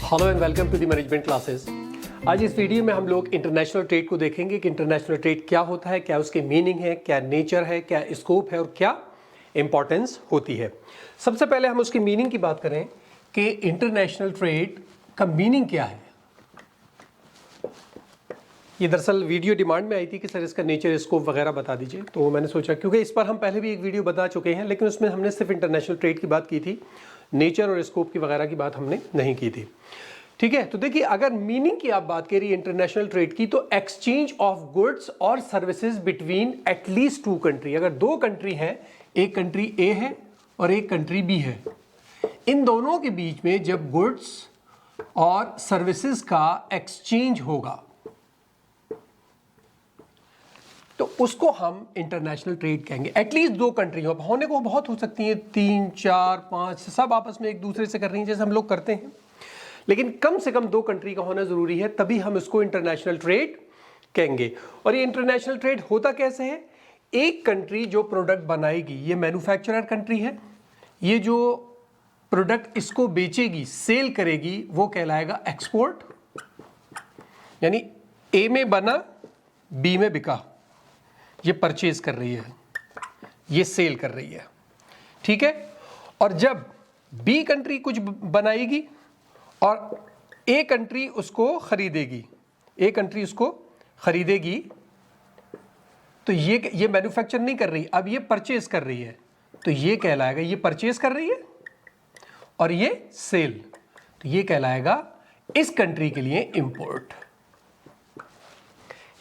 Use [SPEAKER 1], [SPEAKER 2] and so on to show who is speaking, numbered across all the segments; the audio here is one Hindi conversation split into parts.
[SPEAKER 1] Hello and welcome to the management classes. आज इस वीडियो में हम लोग इंटरनेशनल ट्रेड को देखेंगे कि इंटरनेशनल ट्रेड क्या होता है, क्या उसकी मीनिंग है, क्या नेचर है, क्या स्कोप है और क्या इंपॉर्टेंस होती है। सबसे पहले हम उसकी मीनिंग की बात करें कि इंटरनेशनल ट्रेड का मीनिंग क्या है। ये दरअसल वीडियो डिमांड में आई थी कि सर इसका नेचर स्कोप वगैरह बता दीजिए, तो मैंने सोचा क्योंकि इस पर हम पहले भी एक वीडियो बता चुके हैं, लेकिन उसमें हमने सिर्फ इंटरनेशनल ट्रेड की बात की थी, नेचर और स्कोप की वगैरह की बात हमने नहीं की थी। ठीक है, तो देखिए अगर मीनिंग की आप बात करिए इंटरनेशनल ट्रेड की, तो एक्सचेंज ऑफ गुड्स और services between at least to country. अगर दो कंट्री हैं, एक कंट्री ए है और एक कंट्री बी है, इन दोनों के बीच में जब गुड्स और सर्विसेज का एक्सचेंज होगा तो उसको हम इंटरनेशनल ट्रेड कहेंगे। एटलीस्ट दो कंट्री हो, होने को बहुत हो सकती हैं, 3, 4, 5, सब आपस में एक दूसरे से कर रही हैं जैसे हम लोग करते हैं, लेकिन कम से कम दो कंट्री का होना जरूरी है, तभी हम इसको इंटरनेशनल ट्रेड कहेंगे। और ये इंटरनेशनल ट्रेड होता कैसे है? एक कंट्री जो प्रोडक्ट बनाएगी, ये मैन्युफैक्चरर कंट्री है, ये जो प्रोडक्ट इसको बेचेगी, सेल करेगी, वो कहलाएगा एक्सपोर्ट। यानी ए में बना, बी में बिका, ये परचेज कर रही है, ये सेल कर रही है, ठीक है। और जब बी कंट्री कुछ बनाएगी और ए कंट्री उसको खरीदेगी, ए कंट्री उसको खरीदेगी, तो ये मैन्युफैक्चर नहीं कर रही, अब ये परचेज कर रही है, तो ये कहलाएगा, ये परचेज कर रही है और ये सेल, तो ये कहलाएगा इस कंट्री के लिए इंपोर्ट।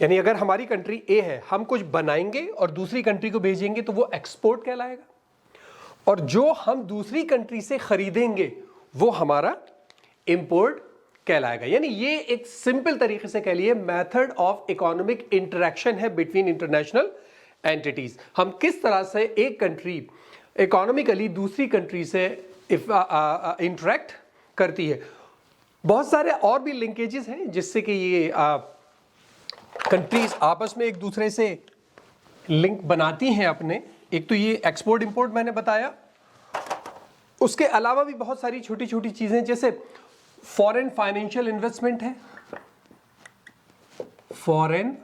[SPEAKER 1] यानी अगर हमारी कंट्री ए है, हम कुछ बनाएंगे और दूसरी कंट्री को भेजेंगे तो वो एक्सपोर्ट कहलाएगा, और जो हम दूसरी कंट्री से खरीदेंगे वो हमारा इंपोर्ट कहलाएगा। यानी ये एक सिंपल तरीके से कह लिए मेथड ऑफ इकोनॉमिक इंटरेक्शन है बिटवीन इंटरनेशनल एंटिटीज। हम किस तरह से एक कंट्री इकोनॉमिकली दूसरी कंट्री से इंटरेक्ट करती है। बहुत सारे और भी लिंकेजेस हैं जिससे कि ये कंट्रीज आपस में एक दूसरे से लिंक बनाती हैं अपने। एक तो ये एक्सपोर्ट इंपोर्ट मैंने बताया, उसके अलावा भी बहुत सारी छोटी छोटी चीजें, जैसे फॉरेन फाइनेंशियल इन्वेस्टमेंट है, फॉरेन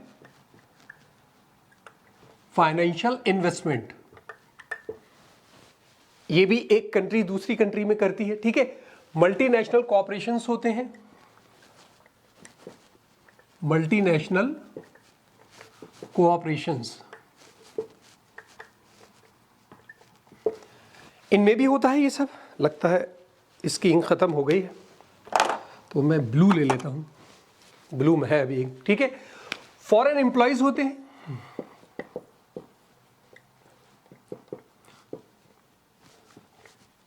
[SPEAKER 1] फाइनेंशियल इन्वेस्टमेंट, ये भी एक कंट्री दूसरी कंट्री में करती है, ठीक है। मल्टीनेशनल कॉर्पोरेशंस होते हैं, मल्टीनेशनल कोऑपरेशंस, इनमें भी होता है ये सब। लगता है इसकी इंक खत्म हो गई है, तो मैं ब्लू ले लेता हूं, ब्लू में है अभी इंक, ठीक है। फॉरेन एम्प्लॉयज होते हैं,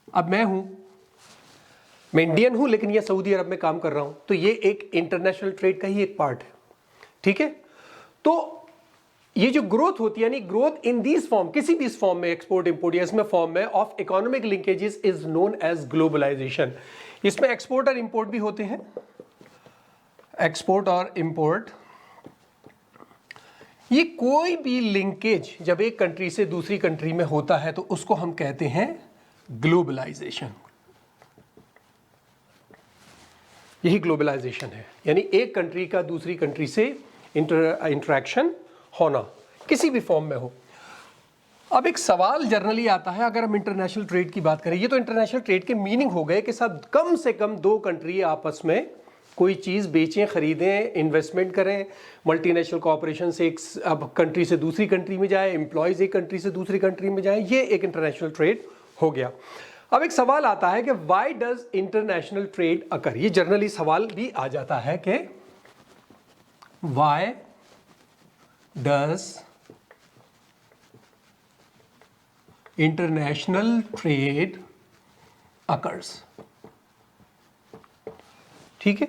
[SPEAKER 1] अब मैं इंडियन हूं लेकिन ये सऊदी अरब में काम कर रहा हूं, तो ये एक इंटरनेशनल ट्रेड का ही एक पार्ट है, ठीक है। तो ये जो ग्रोथ होती है, यानी ग्रोथ इन दिस फॉर्म, किसी भी इस फॉर्म में, एक्सपोर्ट इंपोर्ट या इसमें फॉर्म में, of economic linkages is known as globalisation. इसमें एक्सपोर्ट और इंपोर्ट भी होते हैं, एक्सपोर्ट और इंपोर्ट। ये कोई भी लिंकेज जब एक कंट्री से दूसरी कंट्री में होता है तो उसको हम कहते हैं ग्लोबलाइजेशन। यही ग्लोबलाइजेशन है, यानी एक कंट्री का दूसरी कंट्री से इंटरेक्शन होना, किसी भी फॉर्म में हो। अब एक सवाल जनरली आता है अगर हम इंटरनेशनल ट्रेड की बात करें, ये तो इंटरनेशनल ट्रेड के मीनिंग हो गए कि सब कम से कम दो कंट्री आपस में कोई चीज़ बेचें, खरीदें, इन्वेस्टमेंट करें, मल्टीनेशनल कॉर्पोरेशन से एक अब कंट्री से दूसरी कंट्री में जाए, एम्प्लॉयज एक कंट्री से दूसरी कंट्री में जाए, ये एक इंटरनेशनल ट्रेड हो गया। अब एक सवाल आता है कि व्हाई डज इंटरनेशनल ट्रेड अकर। ये जनरली सवाल भी आ जाता है कि why does international trade occurs, ठीक है।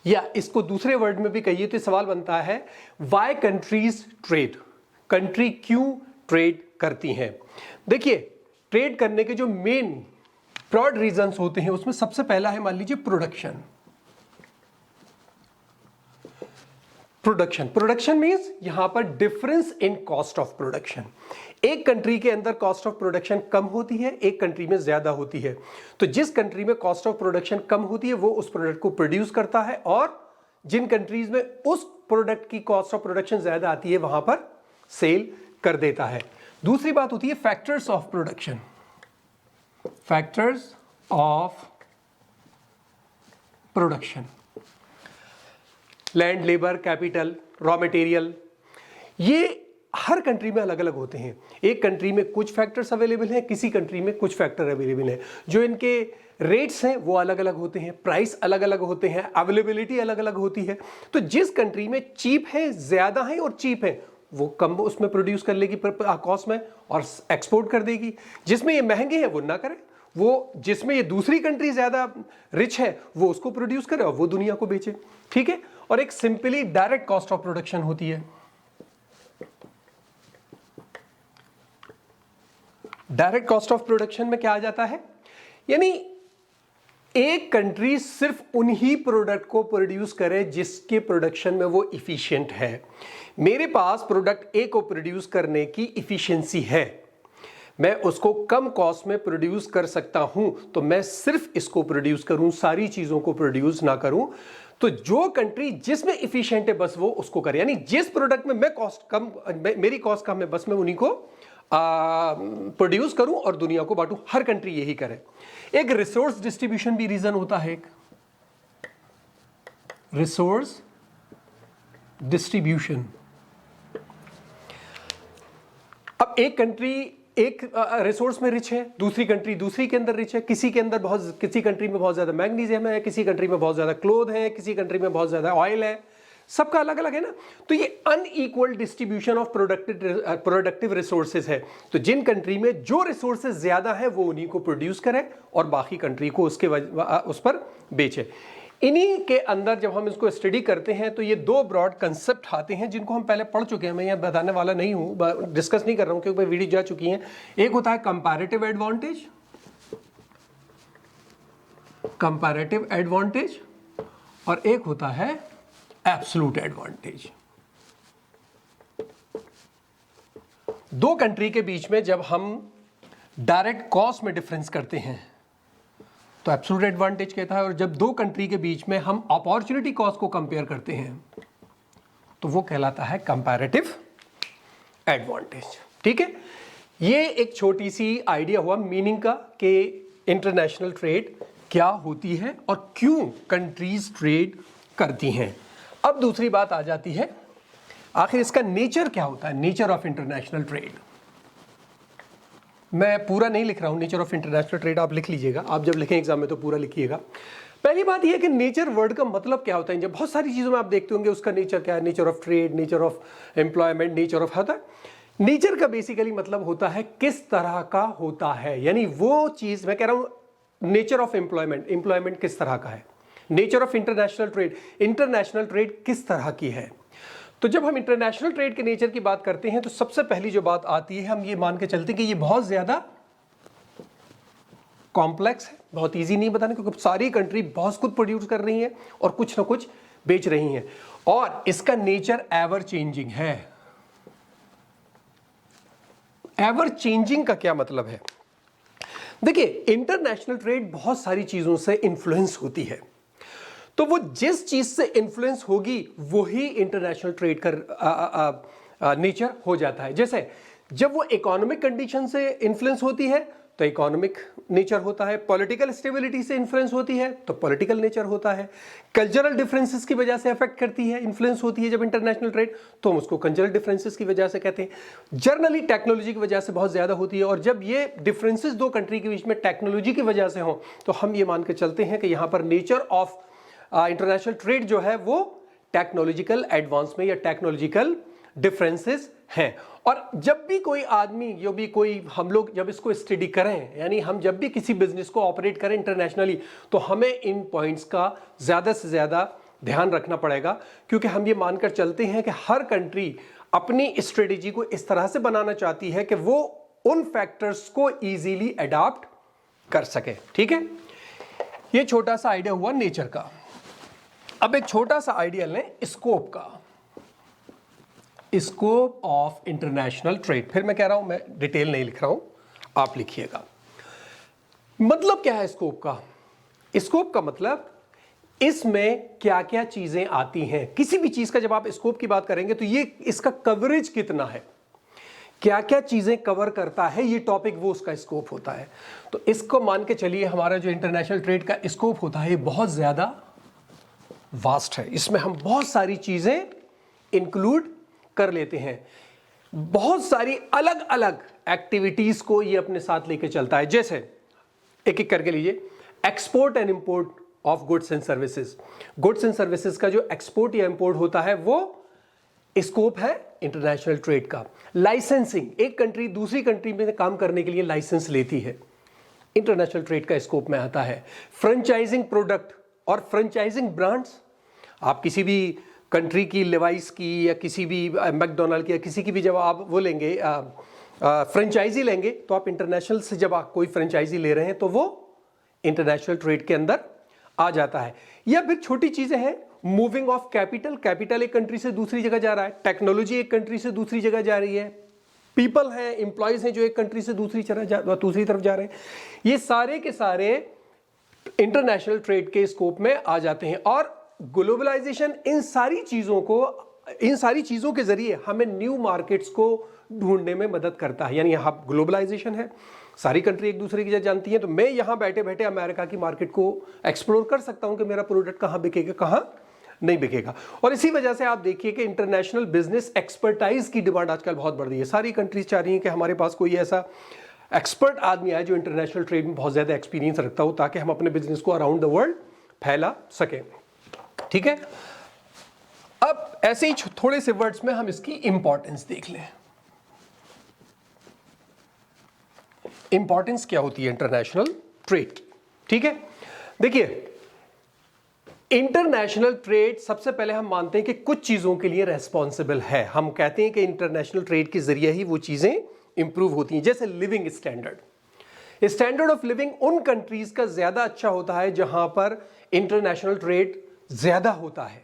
[SPEAKER 1] या इसको दूसरे वर्ड में भी कहिए तो सवाल बनता है व्हाई कंट्रीज ट्रेड, कंट्री क्यों ट्रेड करती हैं। देखिए ट्रेड करने के जो मेन ब्रॉड रीजंस होते हैं उसमें सबसे पहला है, मान लीजिए, प्रोडक्शन। प्रोडक्शन मींस यहां पर difference in cost of production. एक कंट्री के अंदर कॉस्ट ऑफ प्रोडक्शन कम होती है, एक कंट्री में ज्यादा होती है। तो जिस कंट्री में कॉस्ट ऑफ प्रोडक्शन कम होती है वो उस प्रोडक्ट को प्रोड्यूस करता है, और जिन कंट्रीज में उस प्रोडक्ट की कॉस्ट ऑफ प्रोडक्शन ज्यादा आती है वहां पर सेल कर देता है। दूसरी बात होती है factors of production. Factors of production, land, labour, capital, raw material, ये हर कंट्री में अलग अलग होते हैं। एक कंट्री में कुछ फैक्टर्स अवेलेबल हैं, किसी कंट्री में कुछ फैक्टर अवेलेबल हैं। जो इनके रेट्स हैं वो अलग अलग होते हैं, प्राइस अलग अलग होते हैं, अवेलेबिलिटी अलग अलग होती है। तो जिस कंट्री में चीप है, ज्यादा है और चीप है, वो कम उसमें प्रोड्यूस कर लेगी कॉस्ट में और एक्सपोर्ट कर देगी। जिसमें ये महंगे हैं वो ना करे, वो जिसमें ये दूसरी कंट्री ज्यादा रिच है वो उसको प्रोड्यूस करे और वो दुनिया को बेचे। ठीक है। और एक simply direct cost of production होती है। डायरेक्ट कॉस्ट ऑफ प्रोडक्शन में क्या आ जाता है, यानी एक कंट्री सिर्फ उन्हीं प्रोडक्ट को प्रोड्यूस करे जिसके प्रोडक्शन में वो इफिशिएंट है। मेरे पास प्रोडक्ट ए को प्रोड्यूस करने की इफिशिएंसी है, मैं उसको कम कॉस्ट में प्रोड्यूस कर सकता हूं, तो मैं सिर्फ इसको प्रोड्यूस करूं, सारी चीजों को प्रोड्यूस ना करूं। तो जो कंट्री जिसमें इफिशिएंट है बस वो उसको करे, यानी जिस प्रोडक्ट में मैं कॉस्ट कम, मेरी कॉस्ट कम है, बस मैं उन्हीं को प्रोड्यूस करूं और दुनिया को बांटूं। हर कंट्री यही करे। एक रिसोर्स डिस्ट्रीब्यूशन भी रीजन होता है, एक रिसोर्स डिस्ट्रीब्यूशन। अब एक कंट्री एक रिसोर्स में रिच है, दूसरी कंट्री दूसरी के अंदर रिच है। किसी कंट्री में बहुत ज्यादा मैग्नीशियम है, किसी कंट्री में बहुत ज्यादा क्लोथ है, किसी कंट्री में बहुत ज्यादा ऑयल है। सबका अलग अलग है ना। तो ये unequal distribution of productive resources है। तो जिन कंट्री में जो रिसोर्सेज ज्यादा है वो उन्हीं को प्रोड्यूस करे और बाकी कंट्री को उस पर बेचे। इन्हीं के अंदर जब हम इसको स्टडी करते हैं तो ये दो ब्रॉड कंसेप्ट आते हैं जिनको हम पहले पढ़ चुके हैं। मैं यहाँ बताने वाला नहीं हूं, डिस्कस नहीं कर रहा हूं क्योंकि वीडियो जा चुकी हैं। एक होता है कंपैरेटिव एडवांटेज, और एक होता है एब्सोल्यूट एडवांटेज। दो कंट्री के बीच में जब हम डायरेक्ट कॉस्ट में डिफरेंस करते हैं तो एब्सोल्यूट एडवांटेज कहता है, और जब दो कंट्री के बीच में हम अपॉर्चुनिटी कॉस्ट को कंपेयर करते हैं तो वो कहलाता है कंपैरेटिव एडवांटेज। ठीक है। ये एक छोटी सी आइडिया हुआ मीनिंग का कि इंटरनेशनल ट्रेड क्या होती है और क्यों कंट्रीज ट्रेड करती हैं। अब दूसरी बात आ जाती है, आखिर इसका नेचर क्या होता है, नेचर ऑफ इंटरनेशनल ट्रेड। मैं पूरा नहीं लिख रहा हूं नेचर ऑफ इंटरनेशनल ट्रेड, आप लिख लीजिएगा, आप जब लिखें एग्जाम में तो पूरा लिखिएगा। पहली बात यह है कि नेचर वर्ड का मतलब क्या होता है। जब बहुत सारी चीजों में आप देखते होंगे उसका नेचर क्या है, nature of trade, nature of employment, nature of होता है। नेचर का बेसिकली मतलब होता है किस तरह का होता है, यानी वो चीज, मैं कह रहा हूं नेचर ऑफ एम्प्लॉयमेंट, एम्प्लॉयमेंट किस तरह का है। Nature of international trade, international trade किस तरह की है। तो जब हम इंटरनेशनल ट्रेड के नेचर की बात करते हैं तो सबसे पहली जो बात आती है, हम ये मान के चलते हैं कि ये बहुत ज्यादा कॉम्प्लेक्स है, बहुत इजी नहीं बताने, क्योंकि सारी कंट्री बहुत कुछ प्रोड्यूस कर रही हैं और कुछ ना कुछ बेच रही हैं, और इसका नेचर एवर चेंजिंग है। एवर चेंजिंग का क्या मतलब है, देखिए इंटरनेशनल ट्रेड बहुत सारी चीजों से इंफ्लुएंस होती है, तो वो जिस चीज से इंफ्लुएंस होगी वही इंटरनेशनल ट्रेड का नेचर हो जाता है। जैसे जब वो इकोनॉमिक कंडीशन से इंफ्लुएंस होती है तो इकोनॉमिक नेचर होता है, पॉलिटिकल स्टेबिलिटी से इंफ्लुएंस होती है तो पॉलिटिकल नेचर होता है, कल्चरल डिफरेंसेस की वजह से अफेक्ट करती है, इंफ्लुएंस होती है जब इंटरनेशनल ट्रेड, तो हम उसको कल्चरल डिफरेंसेस की वजह से कहते हैं। जर्नली टेक्नोलॉजी की वजह से बहुत ज्यादा होती है, और जब ये डिफरेंसेस दो कंट्री के बीच में टेक्नोलॉजी की वजह से हो तो हम ये मान के चलते हैं कि यहाँ पर नेचर ऑफ इंटरनेशनल ट्रेड जो है वो टेक्नोलॉजिकल एडवांसमेंट या टेक्नोलॉजिकल डिफरेंसेस हैं। और जब भी कोई आदमी, जो भी कोई, हम लोग जब इसको स्टडी करें, यानी हम जब भी किसी बिजनेस को ऑपरेट करें इंटरनेशनली, तो हमें इन पॉइंट्स का ज्यादा से ज्यादा ध्यान रखना पड़ेगा, क्योंकि हम ये मानकर चलते हैं कि हर कंट्री अपनी स्ट्रेटेजी को इस तरह से बनाना चाहती है कि वो उन फैक्टर्स को इजीली अडॉप्ट कर सके। ठीक है, ये छोटा सा आइडिया हुआ नेचर का। अब एक छोटा सा आइडिया लें स्कोप का। Scope of international trade. फिर मैं कह रहा हूं, मैं डिटेल नहीं लिख रहा हूं, आप लिखिएगा। मतलब क्या है स्कोप का? स्कोप का मतलब इसमें क्या क्या चीजें आती हैं। किसी भी चीज का जब आप स्कोप की बात करेंगे तो ये इसका कवरेज कितना है, क्या क्या चीजें कवर करता है ये टॉपिक, वो उसका स्कोप होता है। तो इसको मान के चलिए हमारा जो इंटरनेशनल ट्रेड का स्कोप होता है ये बहुत ज्यादा वास्ट है। इसमें हम बहुत सारी चीजें इंक्लूड कर लेते हैं, बहुत सारी अलग अलग एक्टिविटीज को ये अपने साथ लेके चलता है। जैसे एक एक करके लीजिए, export and import of goods and services. Goods and services का जो एक्सपोर्ट या इंपोर्ट होता है वो स्कोप है इंटरनेशनल ट्रेड का। लाइसेंसिंग, एक कंट्री दूसरी कंट्री में काम करने के लिए लाइसेंस लेती है, इंटरनेशनल ट्रेड का स्कोप में आता है। फ्रेंचाइजिंग प्रोडक्ट और फ्रेंचाइजिंग ब्रांड्स, आप किसी भी कंट्री की लेवाइस की या किसी भी मैकडोनल्ड की या किसी की भी जब आप वो लेंगे फ्रेंचाइजी लेंगे तो आप इंटरनेशनल से जब आप कोई फ्रेंचाइजी ले रहे हैं तो वो इंटरनेशनल ट्रेड के अंदर आ जाता है। या फिर छोटी चीजें हैं, मूविंग ऑफ कैपिटल, कैपिटल एक कंट्री से दूसरी जगह जा रहा है, टेक्नोलॉजी एक कंट्री से दूसरी जगह जा रही है, पीपल हैं, एम्प्लॉयज हैं जो एक कंट्री से दूसरी तरफ जा रहे हैं, ये सारे के सारे इंटरनेशनल ट्रेड के स्कोप में आ जाते हैं। और ग्लोबलाइजेशन इन सारी चीजों के जरिए हमें न्यू मार्केट्स को ढूंढने में मदद करता है। यानी यहां ग्लोबलाइजेशन है, सारी कंट्री एक दूसरे की जानती हैं, तो मैं यहां बैठे बैठे अमेरिका की मार्केट को एक्सप्लोर कर सकता हूं कि मेरा प्रोडक्ट कहां बिकेगा कहां नहीं बिकेगा। और इसी वजह से आप देखिए कि इंटरनेशनल बिजनेस एक्सपर्टाइज की डिमांड आजकल बहुत बढ़ रही है। सारी कंट्रीज चाह रही हैं कि हमारे पास कोई ऐसा एक्सपर्ट आदमी आए जो इंटरनेशनल ट्रेड में बहुत ज्यादा एक्सपीरियंस रखता हो, ताकि हम अपने बिजनेस को अराउंड द वर्ल्ड फैला सकें। ठीक है, अब ऐसे ही थोड़े से वर्ड्स में हम इसकी इंपॉर्टेंस देख लें। इंपॉर्टेंस क्या होती है इंटरनेशनल ट्रेड की? ठीक है, देखिए इंटरनेशनल ट्रेड सबसे पहले हम मानते हैं कि कुछ चीजों के लिए रेस्पॉन्सिबल है। हम कहते हैं कि इंटरनेशनल ट्रेड के जरिए ही वो चीजें इंप्रूव होती हैं। जैसे living standard, standard of living उन कंट्रीज का ज्यादा अच्छा होता है जहां पर इंटरनेशनल ट्रेड ज्यादा होता है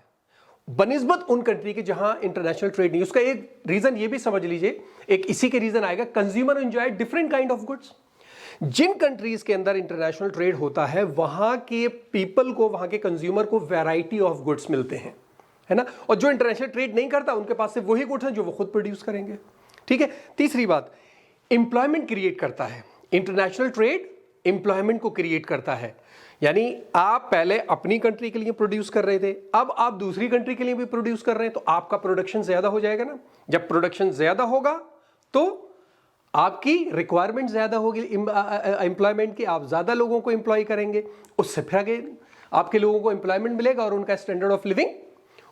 [SPEAKER 1] बनिस्बत उन कंट्री के जहां इंटरनेशनल ट्रेड नहीं। उसका एक रीजन ये भी समझ लीजिए, एक इसी के रीजन आएगा, consumer enjoy different kind of goods. जिन कंट्रीज के अंदर इंटरनेशनल ट्रेड होता है वहां के पीपल को, वहां के कंज्यूमर को वैरायटी ऑफ गुड्स मिलते हैं, है ना। और जो इंटरनेशनल ट्रेड नहीं करता उनके पास से वही गुड्स हैं जो वो खुद प्रोड्यूस करेंगे। ठीक है, तीसरी बात, एम्प्लॉयमेंट क्रिएट करता है। इंटरनेशनल ट्रेड एम्प्लॉयमेंट को क्रिएट करता है। यानी आप पहले अपनी कंट्री के लिए प्रोड्यूस कर रहे थे, अब आप दूसरी कंट्री के लिए भी प्रोड्यूस कर रहे हैं, तो आपका प्रोडक्शन ज्यादा हो जाएगा ना। जब प्रोडक्शन ज्यादा होगा तो आपकी रिक्वायरमेंट ज्यादा होगी एम्प्लॉयमेंट की, आप ज्यादा लोगों को एम्प्लॉय करेंगे, उससे फिर आगे आपके लोगों को एम्प्लॉयमेंट मिलेगा और उनका स्टैंडर्ड ऑफ लिविंग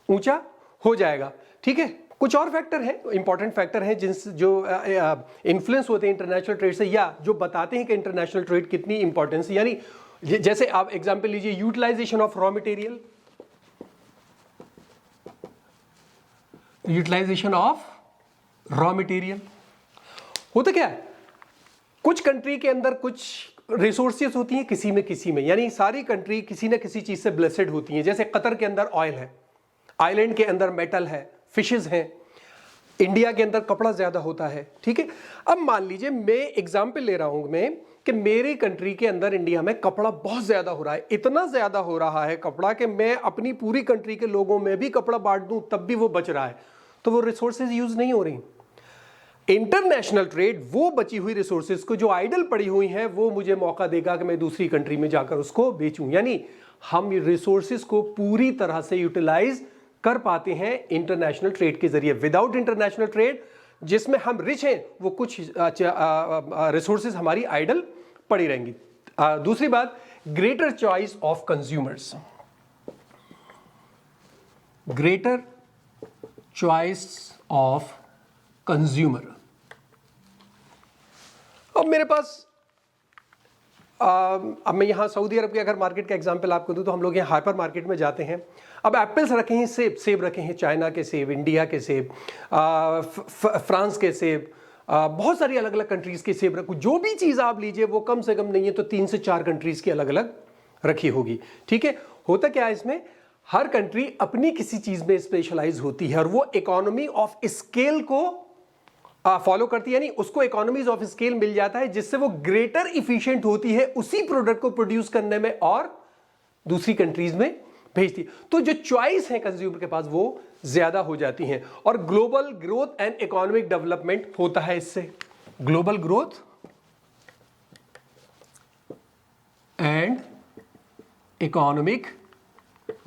[SPEAKER 1] ऊंचा हो जाएगा। ठीक है, कुछ और फैक्टर हैं, इंपॉर्टेंट फैक्टर हैं जिनसे जो इन्फ्लुएंस होते हैं इंटरनेशनल ट्रेड से, या जो बताते हैं कि इंटरनेशनल ट्रेड कितनी इंपॉर्टेंस है। यानी जैसे आप एग्जांपल लीजिए, utilisation of raw material, utilisation of raw material होता क्या है, कुछ कंट्री के अंदर कुछ रिसोर्सेज होती हैं, किसी में, यानी सारी कंट्री किसी न किसी चीज से ब्लेसेड होती हैं। जैसे कतर के अंदर ऑयल है, आइलैंड के अंदर मेटल है, फिशेज हैं, इंडिया के अंदर कपड़ा ज्यादा होता है। ठीक है, अब मान लीजिए मैं एग्जाम्पल ले रहा हूं मैं कि मेरी कंट्री के अंदर इंडिया में कपड़ा बहुत ज्यादा हो रहा है, इतना ज्यादा हो रहा है कपड़ा कि मैं अपनी पूरी कंट्री के लोगों में भी कपड़ा बांट दूं तब भी वो बच रहा है, तो वो रिसोर्सेज यूज नहीं हो रही। इंटरनेशनल ट्रेड वो बची हुई रिसोर्सेज को जो आइडल पड़ी हुई हैं वो मुझे मौका देगा कि मैं दूसरी कंट्री में जाकर उसको बेचूं। यानी हम रिसोर्सेज को पूरी तरह से यूटिलाइज कर पाते हैं इंटरनेशनल ट्रेड के जरिए। विदाउट इंटरनेशनल ट्रेड जिसमें हम रिच हैं वो कुछ रिसोर्सेज हमारी आइडल पड़ी रहेंगी। दूसरी बात, greater choice of consumers, greater choice of consumer. अब मेरे पास अब मैं यहाँ सऊदी अरब के अगर मार्केट का एग्जांपल आपको दूं तो हम लोग यहाँ हाइपर मार्केट में जाते हैं। अब एप्पल्स रखे हैं, सेब रखे हैं, चाइना के सेब, इंडिया के सेब, फ्रांस के सेब, बहुत सारी अलग अलग कंट्रीज के सेब रखो। जो भी चीज़ आप लीजिए वो कम से कम नहीं है तो 3 से 4 कंट्रीज की अलग अलग रखी होगी। ठीक है, होता क्या है इसमें, हर कंट्री अपनी किसी चीज में स्पेशलाइज होती है और वो इकोनॉमी ऑफ स्केल को फॉलो करती है, यानी उसको इकोनॉमीज ऑफ स्केल मिल जाता है जिससे वो ग्रेटर इफिशिएंट होती है उसी प्रोडक्ट को प्रोड्यूस करने में और दूसरी कंट्रीज में भेजती है। तो जो चॉइस है कंज्यूमर के पास वो ज्यादा हो जाती है और global growth and economic development होता है इससे। Global growth and economic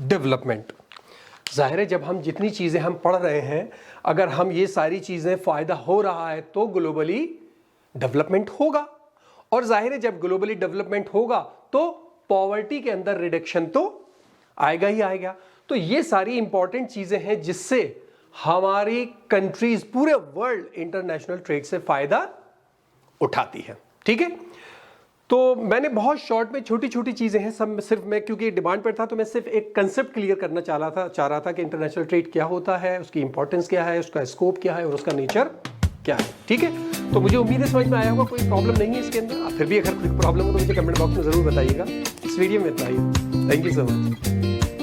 [SPEAKER 1] development, जाहिर है जब हम जितनी चीजें हम पढ़ रहे हैं, अगर हम ये सारी चीजें फायदा हो रहा है तो ग्लोबली डेवलपमेंट होगा, और जाहिर है जब ग्लोबली डेवलपमेंट होगा तो पॉवर्टी के अंदर रिडक्शन तो आएगा ही आएगा। तो ये सारी इंपॉर्टेंट चीजें हैं जिससे हमारी कंट्रीज पूरे वर्ल्ड इंटरनेशनल ट्रेड से फायदा उठाती है। ठीक है, तो मैंने बहुत शॉर्ट में छोटी छोटी चीजें हैं, सब सिर्फ मैं क्योंकि डिमांड पर था तो मैं सिर्फ एक कंसेप्ट क्लियर करना चाह रहा था कि इंटरनेशनल ट्रेड क्या होता है, उसकी इंपॉर्टेंस क्या है, उसका स्कोप क्या है और उसका नेचर क्या है। ठीक है, तो मुझे उम्मीद है समझ में आया होगा, कोई प्रॉब्लम नहीं है इसके अंदर। फिर भी अगर कोई प्रॉब्लम हो तो मुझे कमेंट बॉक्स में जरूर बताइएगा। इस वीडियो में इतना ही। Thank you so much.